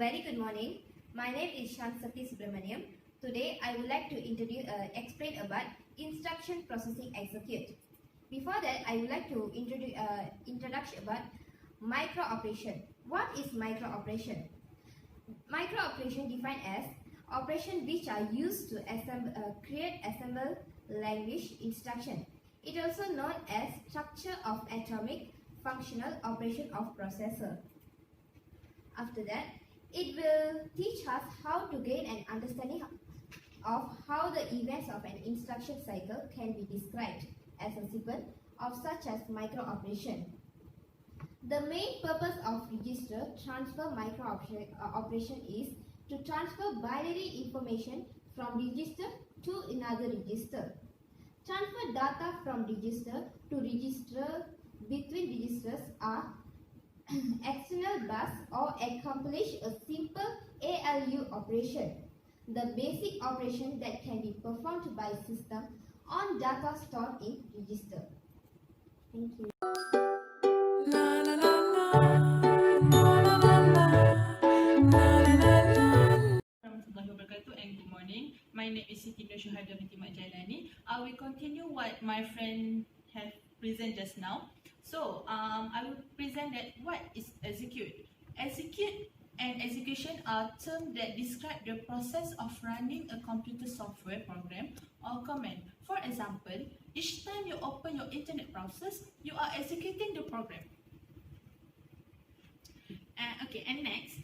very good morning. My name is Shansati Subramaniam. Today I would like to explain about instruction processing execute. Before that, I would like to introduce about micro-operation. What is micro-operation? Micro-operation defined as operations which are used to assemble language instruction. It is also known as structure of atomic functional operation of processor. After that, it will teach us how to gain an understanding of how the events of an instruction cycle can be described as a sequence of such as micro-operation. The main purpose of register transfer micro-operation is to transfer binary information from register to another register. Transfer data from register to register between registers are external bus or accomplish a simple ALU operation, the basic operation that can be performed by system on data stored in register. Thank you. And good morning. My name is Siti Nur Syuhada binti Mat Jailani. I will continue what my friend have presented just now. So, I will present that what is execute. Execute and execution are terms that describe the process of running a computer software program or command. For example, each time you open your internet browser, you are executing the program. And next,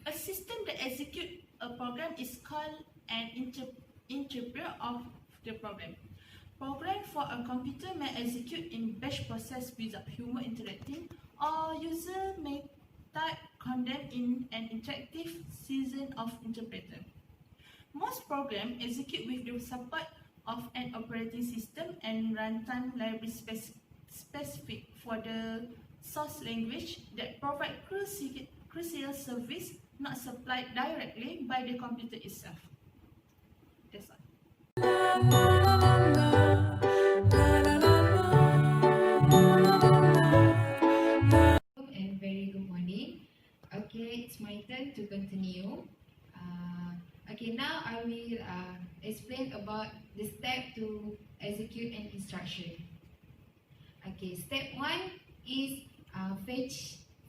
a system that executes a program is called an interpreter of the program. Program for a computer may execute in batch process without human interacting, or user may type command in an interactive season of interpreter. Most programs execute with the support of an operating system and runtime library specific for the source language that provide crucial service not supplied directly by the computer itself. That's all. And very good morning. Okay, it's my turn to continue. Now I will explain about the step to execute an instruction. Okay, step 1 is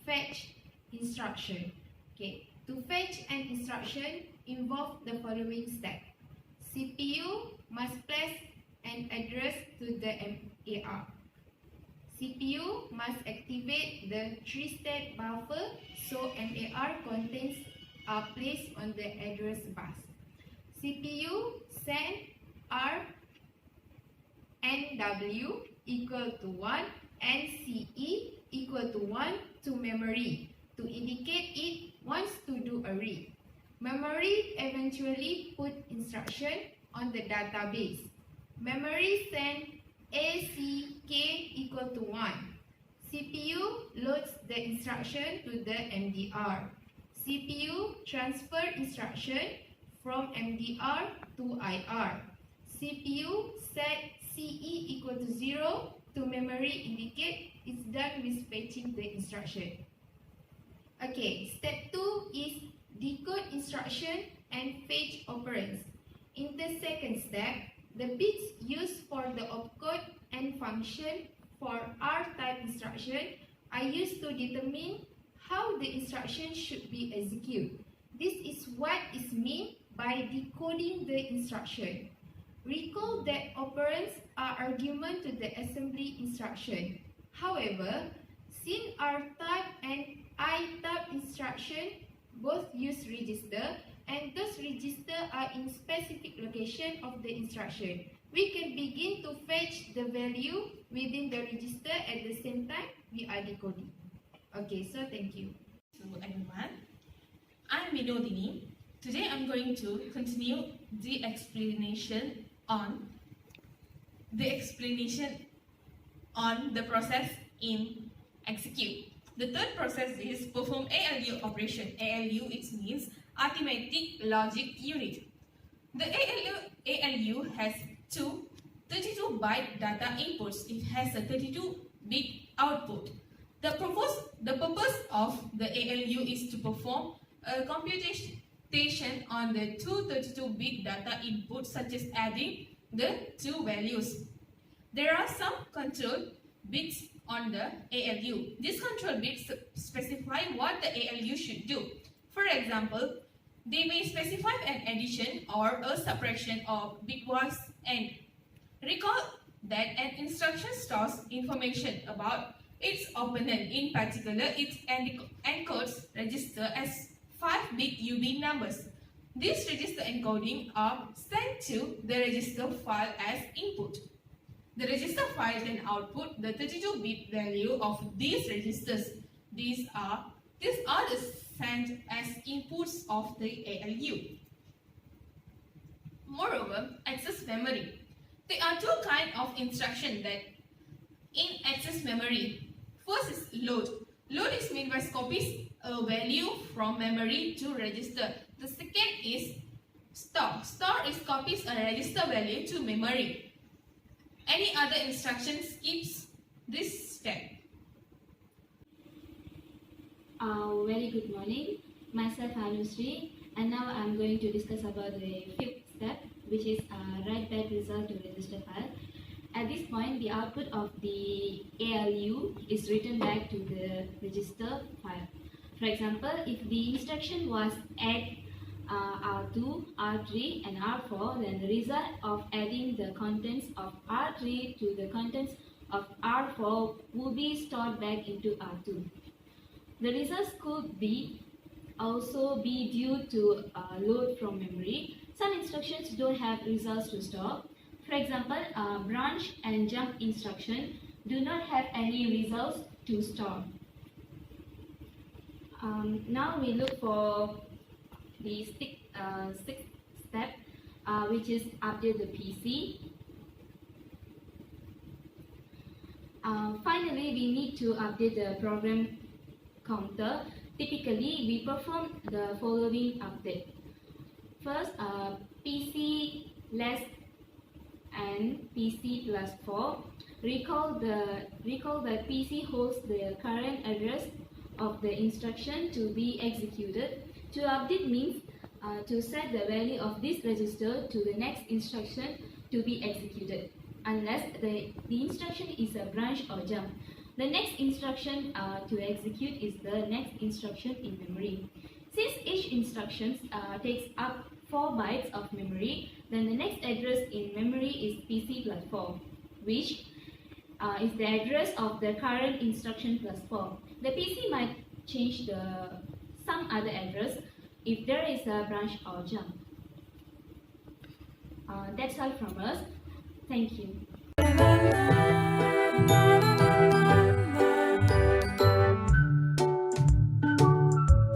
fetch instruction. Okay, to fetch an instruction involve the following step. CPU must place an address to the MAR. CPU must activate the 3-state buffer so MAR contents are placed on the address bus. CPU send R NW equal to 1 and CE equal to 1 to memory to indicate it wants to do a read. Memory eventually put instruction on the database. Memory send ACK equal to 1. CPU loads the instruction to the MDR. CPU transfer instruction from MDR to IR. CPU set CE equal to 0 to memory indicate it's done with fetching the instruction. Okay, step 2 is decode instruction and fetch operands. In the second step, the bits used for the opcode and function for R-type instruction are used to determine how the instruction should be executed. This is what is meant by decoding the instruction. Recall that operands are argument to the assembly instruction. However, since R-type and I-type instruction both use register, and those registers are in specific location of the instruction, we can begin to fetch the value within the register at the same time we are decoding. Okay, so thank you. So everyone, I'm Vinodini. Today I'm going to continue the explanation on the process in execute. The third process is perform ALU operation. ALU, it means arithmetic logic unit. The ALU has two 32-byte data inputs. It has a 32-bit output. The purpose of the ALU is to perform a computation on the two 32-bit data inputs, such as adding the two values. There are some control bits on the ALU. These control bits specify what the ALU should do. For example, they may specify an addition or a subtraction of bitwise AND. Recall that an instruction stores information about its opponent. In particular, it encodes register as 5-bit UB numbers. These register encoding are sent to the register file as input. The register file then output the 32-bit value of these registers. These are sent as inputs of the ALU. Moreover, access memory. There are two kinds of instruction that in access memory. First is load. Load is meant by copies a value from memory to register. The second is store. Store is copies a register value to memory. Any other instruction skips this step. Very good morning. Myself Anusri, and now I'm going to discuss about the fifth step, which is write back result to register file. At this point, the output of the ALU is written back to the register file. For example, if the instruction was add R2, R3 and R4, then the result of adding the contents of R3 to the contents of R4 will be stored back into R2. The results could also be due to load from memory. Some instructions don't have results to store. For example, branch and jump instruction do not have any results to store. Now we look for the sixth step, which is update the PC. Finally, we need to update the program counter. Typically, we perform the following update. First, PC less and PC plus 4. Recall that PC holds the current address of the instruction to be executed. To update means to set the value of this register to the next instruction to be executed, unless the instruction is a branch or jump. The next instruction to execute is the next instruction in memory. Since each instruction takes up 4 bytes of memory, then the next address in memory is PC plus 4, which is the address of the current instruction plus 4. The PC might change some other address if there is a branch or jump. That's all from us. Thank you.